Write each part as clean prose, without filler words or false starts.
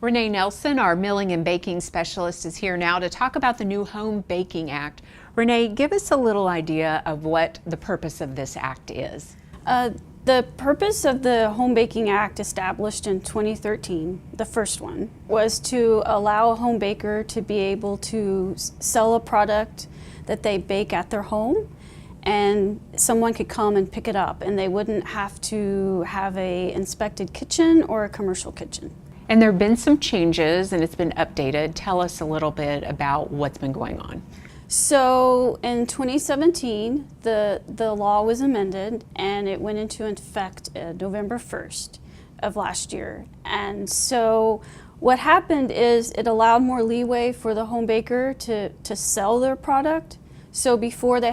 Renee Nelson, our milling and baking specialist, is here now to talk about the new Home Baking Act. Renee, give us a little idea of what the purpose of this act is. The purpose of the Home Baking Act, established in 2013, the first one, was to allow a home baker to be able to sell a product that they bake at their home, and someone could come and pick it up, and they wouldn't have to have an inspected kitchen or a commercial kitchen. And there have been some changes and it's been updated. Tell us a little bit about what's been going on. So in 2017, the law was amended and it went into effect November 1st of last year. And so what happened is it allowed more leeway for the home baker to sell their product. So before they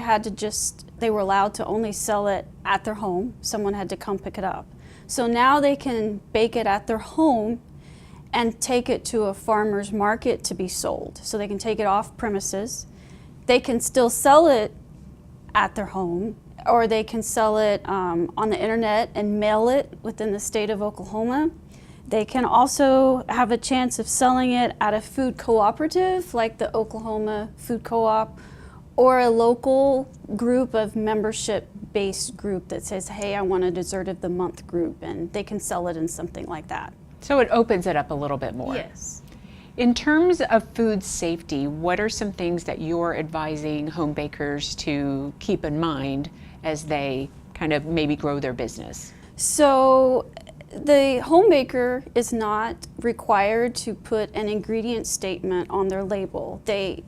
were allowed to only sell it at their home. Someone had to come pick it up. So now they can bake it at their home and take it to a farmer's market to be sold. So they can take it off premises. They can still sell it at their home, or they can sell it on the internet and mail it within the state of Oklahoma. They can also have a chance of selling it at a food cooperative like the Oklahoma Food Co-op, or a local group of membership-based group that says, hey, I want a dessert of the month group, and they can sell it in something like that. So it opens it up a little bit more. Yes. In terms of food safety, what are some things that you're advising home bakers to keep in mind as they kind of maybe grow their business? So the home baker is not required to put an ingredient statement on their label. They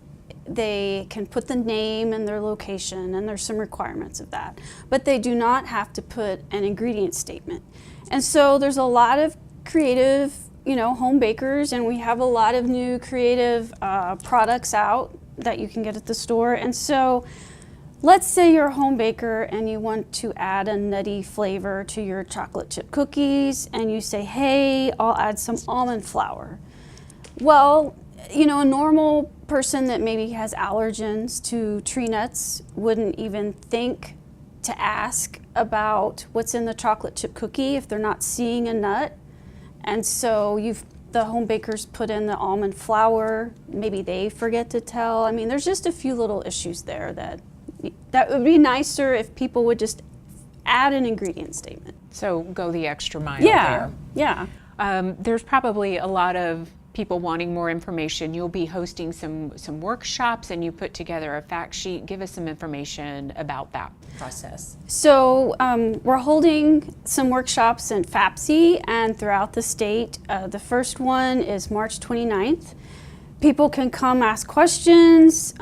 can put the name and their location, and there's some requirements of that. But they do not have to put an ingredient statement. And so there's a lot of creative home bakers, and we have a lot of new creative products out that you can get at the store. And so let's say you're a home baker and you want to add a nutty flavor to your chocolate chip cookies, and you say, hey, I'll add some almond flour. Well, a normal person that maybe has allergens to tree nuts wouldn't even think to ask about what's in the chocolate chip cookie if they're not seeing a nut. And so the home bakers put in the almond flour, maybe they forget to tell. I mean, there's just a few little issues there that would be nicer if people would just add an ingredient statement. So go the extra mile there. Yeah. There's probably a lot of people wanting more information. You'll be hosting some workshops, and you put together a fact sheet. Give us some information about that process. So we're holding some workshops in FAPSI and throughout the state. The first one is March 29th. People can come ask questions,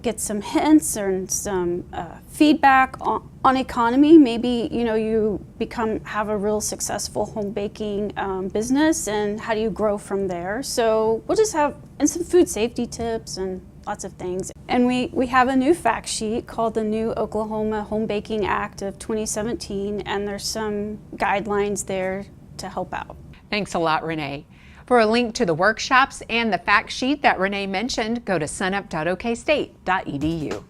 get some hints or some feedback on economy. Maybe you have a real successful home baking business, and how do you grow from there? So we'll just have some food safety tips and lots of things. And we have a new fact sheet called the new Oklahoma Home Baking Act of 2017, and there's some guidelines there to help out. Thanks a lot, Renee. For a link to the workshops and the fact sheet that Renee mentioned, go to sunup.okstate.edu.